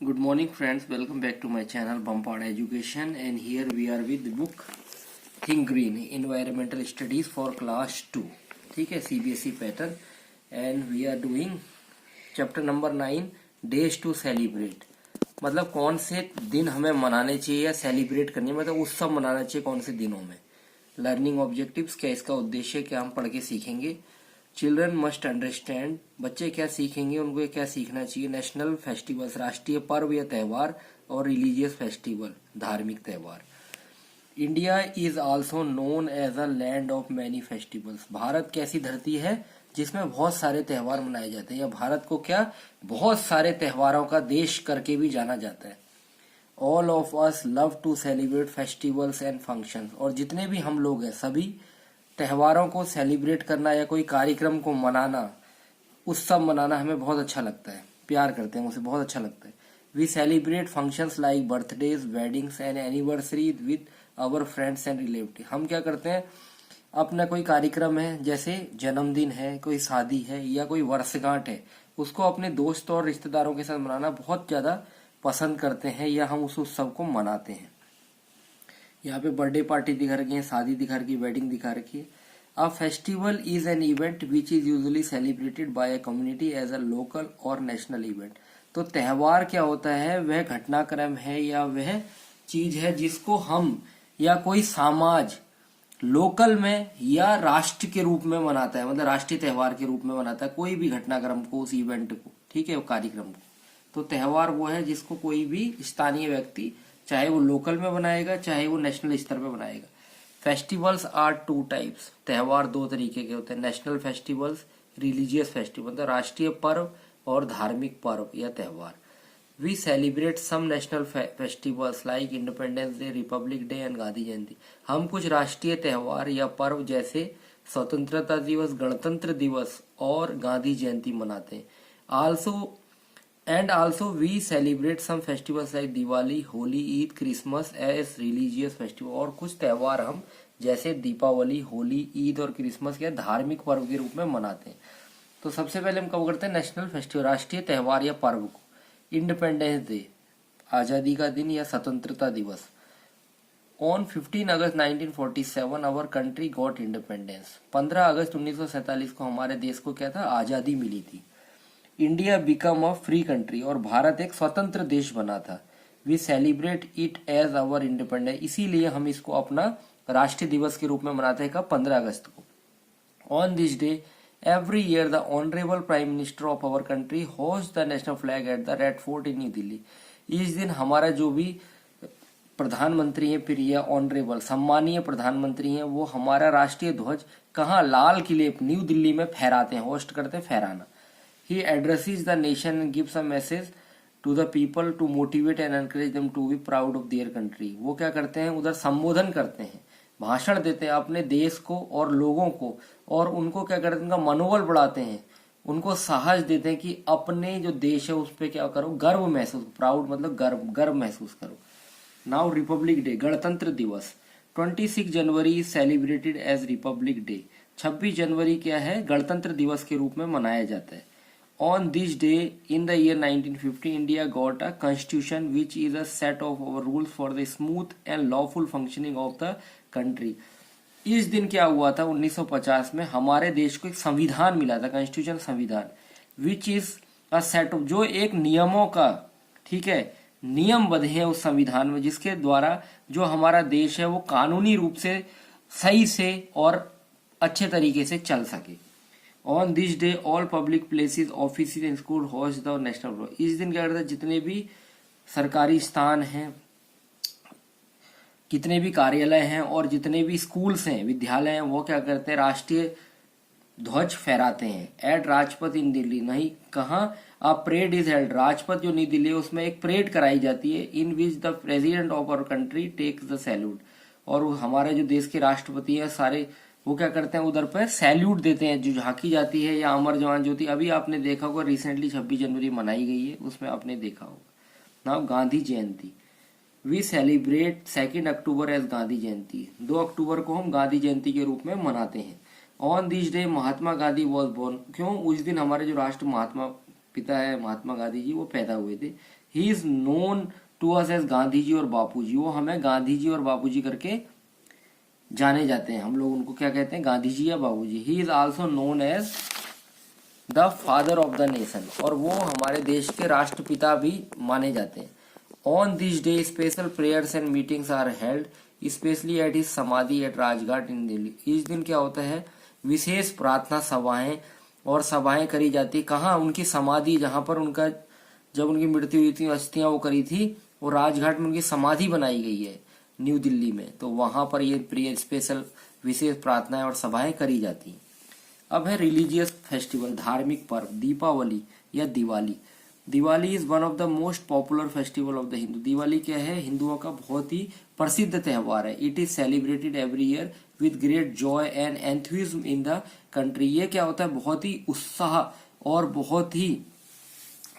Good morning friends, welcome back to my channel Bampad Education, and here we are with the book Think Green Environmental Studies for Class 2. ठीक है, CBSE pattern, and we are doing chapter number 9 Days to Celebrate. मतलब कौन से दिन हमें मनाने चाहिए या सेलिब्रेट करनी, मतलब उत्सव मनाना चाहिए कौन से दिनों में. लर्निंग ऑब्जेक्टिव्स, क्या इसका उद्देश्य, क्या हम पढ़ के सीखेंगे. चिल्ड्रन मस्ट अंडरस्टैंड, बच्चे क्या सीखेंगे, उनको क्या सीखना चाहिए. नेशनल फेस्टिवल्स, राष्ट्रीय पर्व या त्यौहार, और रिलीजियस फेस्टिवल, धार्मिक त्यौहार. India is also known as a land of many festivals. Bharat कैसी धरती है जिसमें बहुत सारे त्यौहार मनाए जाते हैं, या भारत को क्या बहुत सारे त्योहारों का देश करके भी जाना जाता है. All of us love to celebrate festivals and functions, और जितने भी हम लोग हैं सभी त्योहारों को सेलिब्रेट करना या कोई कार्यक्रम को मनाना, उत्सव मनाना हमें बहुत अच्छा लगता है, प्यार करते हैं, उसे बहुत अच्छा लगता है. We celebrate functions like birthdays, weddings and anniversary with our friends and relative. हम क्या करते हैं, अपना कोई कार्यक्रम है, जैसे जन्मदिन है, कोई शादी है या कोई वर्षगांठ है, उसको अपने दोस्त और रिश्तेदारों के साथ मनाना बहुत ज्यादा पसंद करते हैं, या हम उस उत्सव को मनाते हैं. यहाँ पे बर्थडे पार्टी दिखा रखी है, शादी दिखा रखी है, वेडिंग दिखा रखी है. A festival is an event which is usually celebrated by a community as a local or national event. तो त्यौहार क्या होता है, वह घटनाक्रम है या वह चीज है जिसको हम या कोई समाज लोकल में या राष्ट्र के रूप में मनाता है, मतलब राष्ट्रीय त्यौहार के रूप में मनाता है कोई भी घटनाक्रम को, उस इवेंट को, ठीक है, कार्यक्रम को. तो त्यौहार वो है जिसको कोई भी स्थानीय व्यक्ति, चाहे वो लोकल में बनाएगा चाहे वो नेशनल स्तर पे बनाएगा. Festivals are two types. त्यौहार दो तरीके के होते हैं, नेशनल फेस्टिवल्स, रिलीजियस फेस्टिवल, मतलब राष्ट्रीय पर्व और धार्मिक पर्व या त्यौहार. We celebrate some national festivals like independence day, Republic day and Gandhi Jayanti. हम कुछ राष्ट्रीय त्यौहार या पर्व जैसे स्वतंत्रता दिवस, गणतंत्र दिवस और गांधी जयंती मनाते हैं. Also we celebrate some festivals like Diwali, Holi, Eid, Christmas as religious festival. और कुछ त्यौहार हम जैसे दीपावली, होली, ईद और क्रिसमस के धार्मिक पर्व के रूप में मनाते हैं. तो सबसे पहले हम कब करते हैं, नेशनल फेस्टिवल, राष्ट्रीय त्यौहार या पर्व को. इंडिपेंडेंस डे, आजादी का दिन या स्वतंत्रता दिवस. On 15 August 1947 our country got independence. 15 अगस्त 1947 को हमारे देश को क्या था, आजादी मिली थी. India become a free country, और भारत एक स्वतंत्र देश बना था. We celebrate it as our independence, इसीलिए हम इसको अपना राष्ट्रीय दिवस के रूप में मनाते हैं. कब, 15 अगस्त को. On this day every year the honourable prime minister of our country host the national flag at the Red Fort in New Delhi. इस दिन हमारा जो भी प्रधानमंत्री है, प्रिय ऑनरेबल सम्मानीय प्रधानमंत्री हैं, वो हमारा राष्ट्रीय ध्वज कहाँ, लाल किले न्यू दिल्ली में फहराते हैं, होस्ट करते हैं, फहराना. He addresses the nation and gives a message to the people to motivate and encourage them to be proud of their country. वो क्या करते हैं, उधर संबोधन करते हैं, भाषण देते हैं अपने देश को और लोगों को, और उनको क्या करते हैं, उनका मनोबल बढ़ाते हैं, उनको साहस देते हैं कि अपने जो देश है उस पर क्या करो, गर्व महसूस, प्राउड मतलब गर्व महसूस करो. नाउ रिपब्लिक डे, गणतंत्र दिवस. 26 January is celebrated as Republic Day. 26 जनवरी क्या है, गणतंत्र दिवस के रूप में मनाया जाता है. On this day in the year 1950, India got a constitution which is a set of our rules for the smooth and lawful functioning of the country. इस दिन क्या हुआ था, 1950 में हमारे देश को एक संविधान मिला था, कॉन्स्टिट्यूशन संविधान, which is a set of, जो एक नियमों का, ठीक है, नियम बंधे हैं उस संविधान में, जिसके द्वारा जो हमारा देश है वो कानूनी रूप से सही से और अच्छे तरीके से चल सके. On this day all public places, office and school host the national flag. इस दिन क्या करते हैं, जितने भी सरकारी स्थान हैं, कितने भी कार्यालय हैं और जितने भी स्कूल्स हैं, विद्यालय हैं, वो क्या करते हैं, राष्ट्रीय ध्वज फहराते हैं. एट राजपथ इन दिल्ली, नहीं कहाँ, अ परेड इज हेल्ड. राजपथ जो नई दिल्ली है उसमें एक परेड कराई जाती है, in which the president of our country takes the salute. और हमारे जो देश के राष्ट्रपति हैं सारे, वो क्या करते हैं, उधर पर सैल्यूट देते हैं, जो झांकी जाती है, या अमर जवान ज्योति. अभी आपने देखा होगा रिसेंटली 26 जनवरी मनाई गई है, उसमें आपने देखा होगा. Now Gandhi Jayanti. We celebrate 2 October as Gandhi Jayanti. 2 अक्टूबर को हम गांधी जयंती के रूप में मनाते हैं. On this day Mahatma Gandhi was born. क्यों, उस दिन हमारे जो राष्ट्र महात्मा पिता है महात्मा गांधी जी, वो पैदा हुए थे. He is known to us as Gandhi ji और बापू जी। वो हमें गांधी जी और बापू जी करके जाने जाते हैं, हम लोग उनको क्या कहते हैं, गांधी जी या Babu ji. He is also known as the father of the nation, और वो हमारे देश के राष्ट्रपिता भी माने जाते हैं। On this day special prayers and meetings are held specially at his samadhi at Rajghat in Delhi. इस दिन क्या होता है, विशेष प्रार्थना सभाएं और सभाएं करी जाती। कहाँ, उनकी समाधि, जहां पर उनका जब उनकी मृत्यु हुई थी, अस्थियां वो करी थी, वो राजघाट में उनकी समाधि बनाई गई है न्यू दिल्ली में, तो वहां पर ये प्रिय स्पेशल विशेष प्रार्थनाएं और सभाएं करी जाती। अब है रिलीजियस फेस्टिवल, धार्मिक पर्व, दीपावली या Diwali. Diwali is one of the most popular festival of the Hindu. Diwali क्या है, हिंदुओं का बहुत ही प्रसिद्ध त्योहार है। It is celebrated every year with great joy and enthusiasm in the country. ये क्या होता है, बहुत ही उत्साह और बहुत ही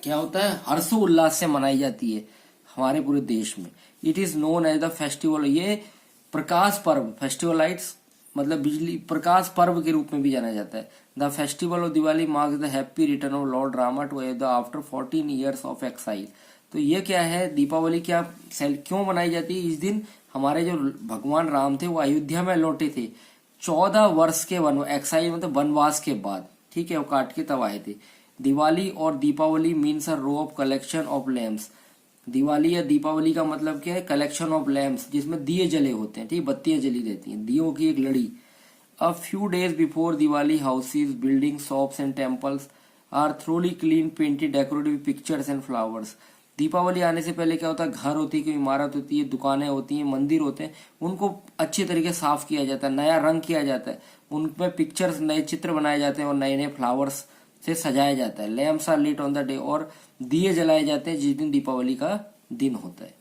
क्या होता है, हर्षोल्लास से मनाई जाती है हमारे पूरे देश में। It is known as the festival, ये प्रकाश पर्व, फेस्टिवलाइट्स मतलब बिजली प्रकाश पर्व के रूप में भी जाना जाता है। The festival of Diwali marks the happy return of lord Rama to Ayodhya after 14 years of exile. तो ये क्या है, दीपावली क्या क्यों मनाई जाती है, इस दिन हमारे जो भगवान राम थे वो अयोध्या में लौटे थे 14 वर्ष के एक्साइल मतलब वनवास के बाद, ठीक है, वो काट के तब आए थे। दिवाली और Deepavali means a row of collection of lamps. Diwali या दीपावली का मतलब क्या है, कलेक्शन ऑफ लैम्प्स, जिसमें दिए जले होते हैं, ठीक, बत्तियां जली रहती हैं, दियों की एक लड़ी। A few days before Diwali houses, building, shops and temples are thoroughly clean, painted, decorative pictures and flowers. Deepavali आने से पहले क्या होता है, घर होती है, कोई इमारत होती है, दुकानें होती हैं, मंदिर होते हैं, उनको अच्छे तरीके साफ किया जाता है, नया रंग किया जाता है, उनमें पिक्चर्स, नए चित्र बनाए जाते हैं और नए नए फ्लावर्स से सजाया जाता है। Lamps are lit on the day, और दिए जलाए जाते हैं जिस दिन दीपावली का दिन होता है।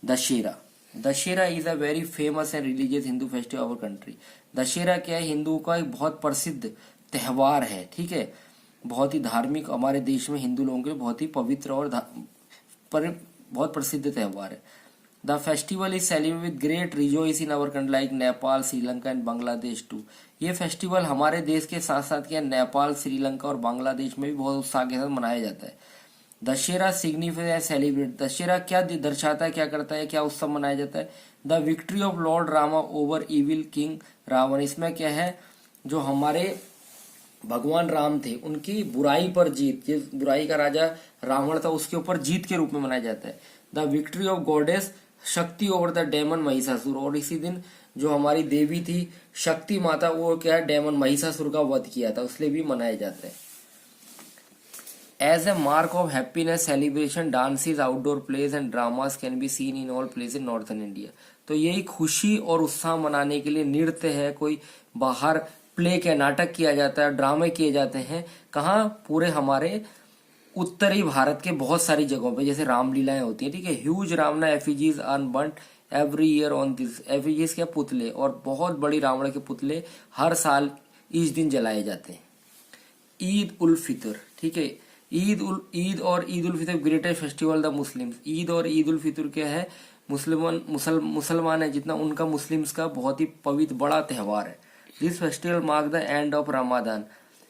Dussehra, Dussehra is a very famous and religious Hindu festival of country. Dussehra क्या है, हिंदुओं का एक बहुत प्रसिद्ध त्योहार है, ठीक है, बहुत ही धार्मिक, हमारे देश में हिंदू लोगों के लिए बहुत ही पवित्र और बहुत प्रसिद्ध त्योहार है। The festival is celebrated with great rejoice in our country like Nepal, Sri Lanka and Bangladesh too. ये फेस्टिवल हमारे देश के साथ साथ क्या नेपाल, श्रीलंका और बांग्लादेश में भी बहुत उत्साह के साथ मनाया जाता है। दशहरा सिग्निफाइज सेलिब्रेट, दशहरा क्या दर्शाता है, क्या करता है, क्या उत्सव मनाया जाता है। The victory of lord Rama over evil king Ravana. इसमें क्या है, जो हमारे भगवान राम थे उनकी बुराई पर जीत, जिस बुराई का राजा रावण था उसके ऊपर जीत के रूप में मनाया जाता है। द विक्ट्री ऑफ गॉडेस शक्ति ओवर द डेमन महिषासुर, और इसी दिन जो हमारी देवी थी शक्ति माता, वो क्या है, डेमन महिषासुर का वध किया था, उसलिए भी मनाया जाता है। As a mark of happiness celebration, dances, outdoor plays and dramas can be seen in all place in northern India. तो यही खुशी और उत्साह मनाने के लिए नृत्य है, कोई बाहर प्ले के नाटक किया जाता है, ड्रामे किए जाते हैं, कहाँ, पूरे हमारे उत्तरी भारत के बहुत सारी जगहों पे, जैसे रामलीलाएं होती हैं, ठीक है। Huge Ravana effigies are burned every year on this. Effigies के पुतले, और बहुत बड़ी रावण के पुतले हर साल इस दिन जलाए जाते हैं। ईद उल फितर, ठीक है, ईद और ईद उल Fitr greatest festival the Muslims. Eid और ईद उल फितर क्या है, मुसलमान है जितना, उनका मुस्लिम्स का बहुत ही पवित्र बड़ा त्योहार है। This festival mark the end of Ramadan.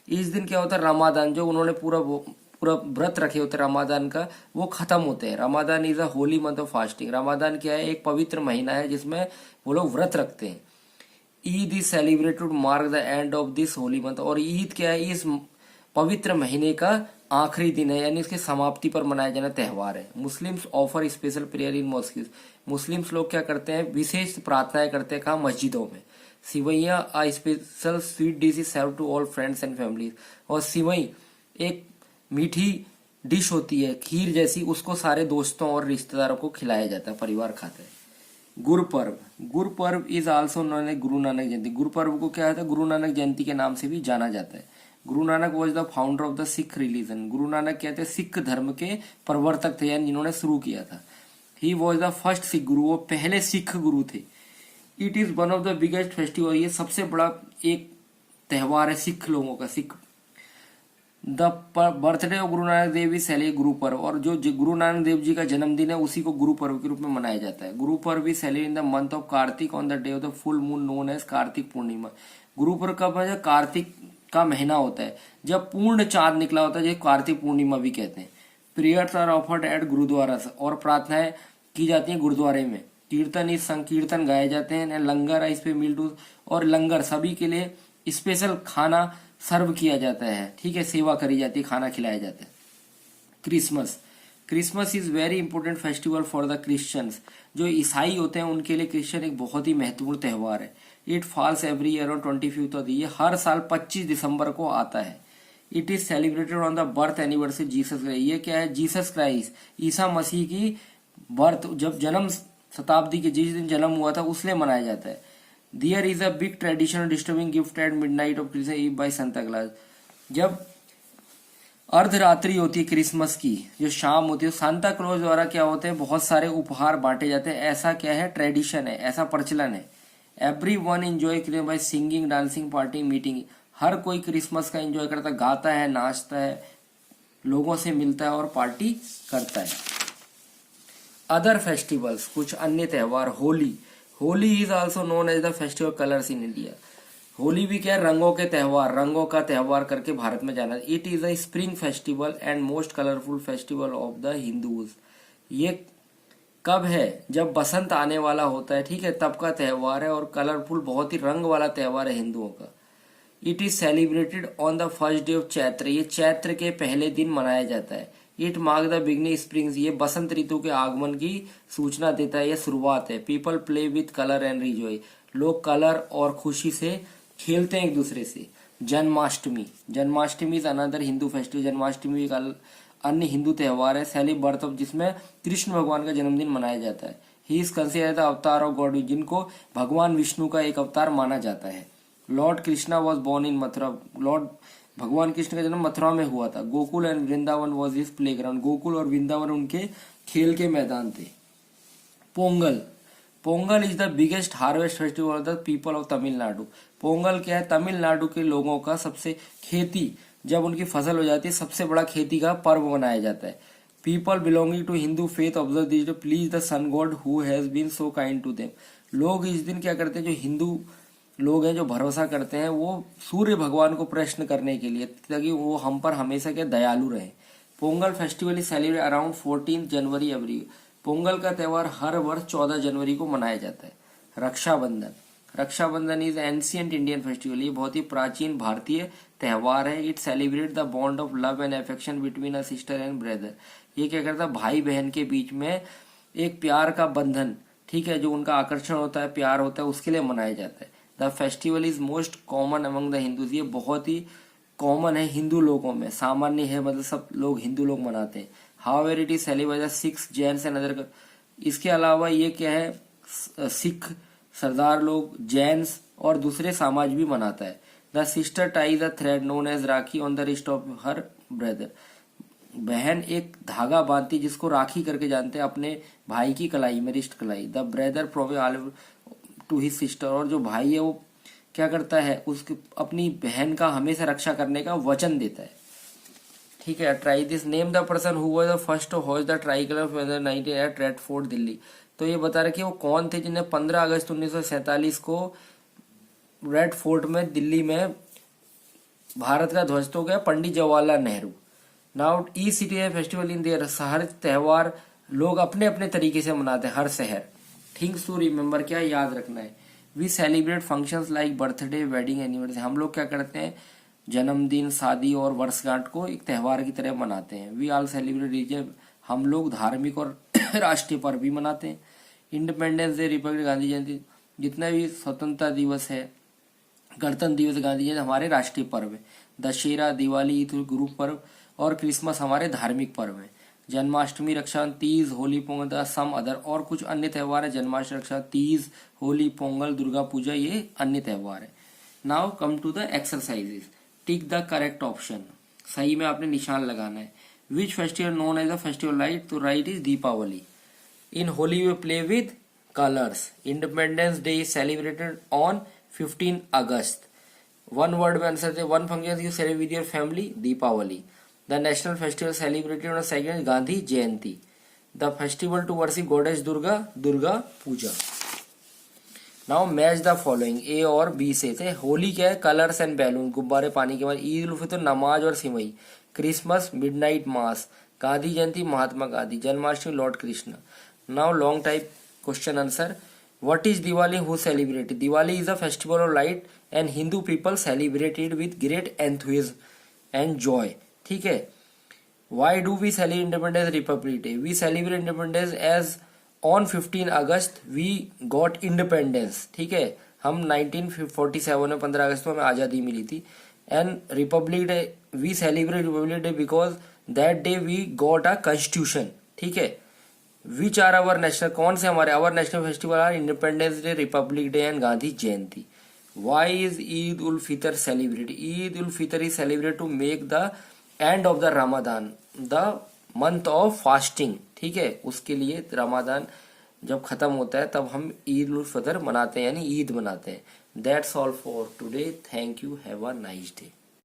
इस दिन क्या होता है, रमादान, जो उन्होंने पूरा व्रत रखे होते हैं रमादान का, वो खत्म होते हैं। Ramadan is a Holi month of fasting. Ramadan क्या है, एक पवित्र महीना है जिसमें वो लोग व्रत रखते हैं। Eid is celebrated mark the end of this Holi month. और ईद क्या है, इस पवित्र महीने का आखिरी दिन है, यानी इसकी समाप्ति पर मनाया जाना त्योहार है। Muslims offer special prayer in mosques. Muslims लोग क्या करते हैं, विशेष प्रार्थनाएं करते हैं, कहाँ, मस्जिदों में। Sewaiyan a special sweet dish is serve to all friends and families. और सिवई एक मीठी डिश होती है, खीर जैसी, उसको सारे दोस्तों और रिश्तेदारों को खिलाया जाता है, परिवार खाता है। Gurpurab, Gurpurab is also known as Guru Nanak जयंती। गुरुपर्व को क्या होता है, गुरु नानक जयंती के नाम से भी जाना जाता है। Guru Nanak was the founder of the Sikh religion. Guru Nanak कहते हैं सिख धर्म के प्रवर्तक थे, यानी जिन्होंने शुरू किया था। He was the first Sikh गुरु, वो पहले सिख गुरु थे। It is one of the biggest festival, ये सबसे बड़ा एक त्योहार है सिख लोगों का। Sikh the birthday of Guru Nanak Dev is celebrated Guru Parv, और जो गुरु नानक देव जी का जन्मदिन है उसी को गुरु पर्व के रूप में मनाया जाता है। Guru Parv is celebrated in the month of Kartik on the day of the full moon known as Kartik Purnima. Guru Parv कब है, कार्तिक का महीना होता है, जब पूर्ण चांद निकला होता है, जो कार्तिक पूर्णिमा भी कहते हैं। Prayers are offered at gurdwara, और प्रार्थनाएं की जाती हैं गुरुद्वारे में। कीर्तन इस संकीर्तन गाए जाते हैं। लंगर इस पे मील टू, और लंगर सभी के लिए स्पेशल खाना सर्व किया जाता है, ठीक है, सेवा करी जाती है, खाना खिलाया जाता है। Christmas, Christmas is very important festival for the Christians, जो ईसाई होते हैं उनके लिए क्रिश्चियन एक बहुत ही महत्वपूर्ण त्यौहार है। It falls every year on 25th of the year, हर साल 25 दिसंबर को आता है। It is celebrated on the birth anniversary Jesus Christ, ये क्या है, जीसस क्राइस्ट, ईसा मसीह की बर्थ, जब जन्म शताब्दी के जिस दिन जन्म हुआ था उसलिए मनाया जाता है। There is a big tradition disturbing gift at midnight of Christmas Eve by Santa Claus, जब अर्धरात्रि होती है क्रिसमस की, जो शाम होती है, सांता क्लॉज द्वारा क्या होते हैं, बहुत सारे उपहार बांटे जाते हैं। ऐसा क्या है, ट्रेडिशन है, ऐसा प्रचलन है। Everyone enjoy Christmas by singing, dancing, party, meeting, हर कोई क्रिसमस का एंजॉय करता है, गाता है, नाचता है, लोगों से मिलता है और पार्टी करता है। अदर फेस्टिवल्स, कुछ अन्य त्यौहार, Holi, Holi is also known as the festival colours in India, Holi भी क्या है, रंगों के त्यौहार, रंगों का त्यौहार करके भारत में जाना। It is a spring festival and most colourful festival of the Hindus, ये कब है, जब बसंत आने वाला होता है, ठीक है, तब का त्यौहार है, और कलरफुल, बहुत ही रंग वाला त्यौहार है हिंदुओं का। It is celebrated on the first day of Chaitra, ये चैत्र के पहले दिन मनाया जाता है। It mark the beginning springs, ये बसंत ऋतु के आगमन की सूचना देता है, ये शुरुआत है। People play with colour and rejoice, लोग कलर और खुशी से खेलते हैं एक दूसरे से। Janmashtami, Janmashtami is another Hindu festival, Janmashtami एक अन्य हिंदू त्यौहार है, सेलिब्रेट बर्थ ऑफ, जिसमें कृष्ण भगवान का जन्मदिन मनाया जाता है। He is considered the avatar of God, जिनको भगवान विष्णु का एक अवतार माना जाता है। Lord Krishna was born in Mathura, lord भगवान कृष्ण का जन्म मथुरा में हुआ था। Gokul and Vrindavan was his playground, Gokul और वृंदावन उनके खेल के मैदान थे। Pongal, Pongal is the biggest harvest festival of the people of Tamil Nadu, Pongal क्या है, तमिलनाडु के लोगों का सबसे, खेती जब उनकी फसल हो जाती है, सबसे बड़ा खेती का पर्व मनाया जाता है। People belonging to Hindu faith observe this day please the sun god who has been so kind to them, लोग इस दिन क्या करते हैं, जो हिंदू लोग हैं, जो भरोसा करते हैं, वो सूर्य भगवान को प्रश्न करने के लिए, ताकि वो हम पर हमेशा के दयालु रहे। Pongal festival is celebrate around 14 January every, Pongal का त्यौहार हर वर्ष 14 जनवरी को मनाया जाता है। Raksha Bandhan, Raksha Bandhan is ancient Indian festival, ये बहुत ही प्राचीन भारतीय त्यौहार है। It celebrate the bond of love and affection between a sister and brother, ये क्या करता है, भाई बहन के बीच में एक प्यार का बंधन, ठीक है, जो उनका आकर्षण होता है, प्यार होता है, उसके लिए मनाया जाता है। The festival is most common among the Hindus, ये बहुत ही कॉमन है हिंदू लोगों में, सामान्य है, मतलब सब लोग हिंदू लोग मनाते हैं। However it is celebrated six Jains and other, इसके अलावा ये क्या है, सिख, सरदार लोग, जैन्स और दूसरे समाज भी मनाता है। The sister ties a thread known as rakhi on the wrist of her brother, बहन एक धागा बांधती जिसको राखी करके जानते हैं, अपने भाई की कलाई में, रिस्ट कलाई। The brother promise to his sister, और जो भाई है वो क्या करता है, उसकी अपनी बहन का हमेशा रक्षा करने का वचन देता है, ठीक है। Try this, name the person who was the first to host the tricolour 19 at Red Fort Delhi, तो ये बता रहे कि वो कौन थे जिन्हें 15 अगस्त 1947 को रेड फोर्ट में दिल्ली में भारत का ध्वज तो गया, पंडित जवाहरलाल नेहरू। नाउ ई सिटी है फेस्टिवल इन देयर, हर त्यौहार लोग अपने अपने तरीके से मनाते हैं, हर शहर। थिंग्स टू रिमेम्बर, क्या याद रखना है, we celebrate functions like birthday, wedding, anniversary, हम लोग क्या करते हैं, जन्मदिन, शादी और वर्षगांठ को एक त्यौहार की तरह मनाते हैं। वी ऑल सेलिब्रेट रिलीजियस, हम लोग धार्मिक और राष्ट्रीय पर्व भी मनाते हैं। इंडिपेंडेंस डे, रिपब्लिक, गांधी जयंती, जितना भी स्वतंत्रता दिवस है, गणतंत्र दिवस, गांधी जयंती हमारे राष्ट्रीय पर्व है। दशहरा, दिवाली, ईद, गुरु पर्व और क्रिसमस हमारे धार्मिक पर्व है। जन्माष्टमी, रक्षाबंधन, तीज, होली, पोंगल, सम अदर, और कुछ अन्य त्यौहार है, जन्माष्टमी, रक्षा, तीज, होली, पोंगल, दुर्गा पूजा, ये अन्य त्यौहार है। Now come to the exercises, tick the correct option, सही में आपने निशान लगाना है। Which festival known as the festival light, तो right is Deepavali. In Holi we play with colours. Independence Day is celebrated on 15 August. One word में answer दे, one function you celebrate with your family, Deepavali. The national festival celebrated on 2nd Gandhi Jayanti. The festival to worship goddess Durga, Durga Puja. Now match the following, A और B से थे। होली क्या है, colours and balloon, गुब्बारे, पानी के बाद। ईद उल फितर, नमाज और sewai. Christmas, midnight mass. Gandhi Jayanti Mahatma Gandhi, Janmashtami lord Krishna. Now long type question answer. What is Diwali, who celebrate? Diwali is a festival of light and Hindu people celebrated with great enthusiasm and joy. ठीक है. Why do we celebrate Independence Republic Day? We celebrate Independence as on 15 August we got independence. ठीक है. हम 1947 में 15 अगस्त को हमें आज़ादी मिली थी. And Republic Day, we celebrate Republic Day because that day we got a constitution. ठीक है. विच आर अवर नेशनल, कौन से हमारे our national festival are Independence day, Republic day and Gandhi Jayanti. Why is Eid ul Fitr celebrate? Eid ul Fitr is celebrate to make the end of the Ramadan, the month of fasting. ठीक है. उसके लिए Ramadan जब खत्म होता है तब हम ईद उल फितर मनाते हैं, यानी ईद मनाते हैं. That's all for today. Thank you. Have a nice day.